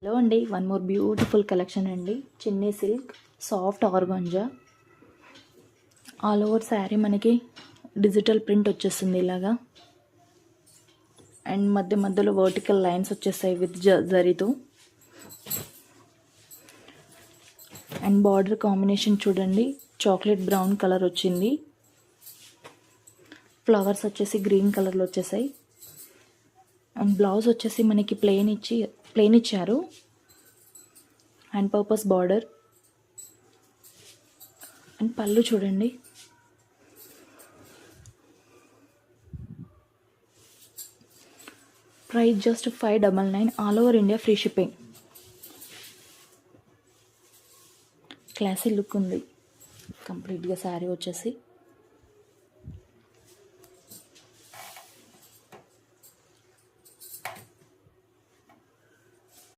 Hello అండి, one more beautiful collection అండి. చిన్ని silk soft organza all over sari మనకి డిజిటల్ ప్రింట్ వచ్చేస్తుంది ఇలాగా. అండ్ మధ్యలో వర్టికల్ లైన్స్ వచ్చేస్తాయి విత్ జరీతో. అండ్ బార్డర్ కాంబినేషన్ చూడండి, చాక్లెట్ బ్రౌన్ కలర్ వచ్చింది. ఫ్లవర్స్ వచ్చేసి గ్రీన్ కలర్లో వచ్చేసాయి. అండ్ బ్లౌజ్ వచ్చేసి మనకి ప్లెయిన్ ఇచ్చారు. Hand purpose border. అండ్ పళ్ళు చూడండి, price just 599, all over India free shipping. Classy look ఉంది కంప్లీట్గా శారీ వచ్చేసి.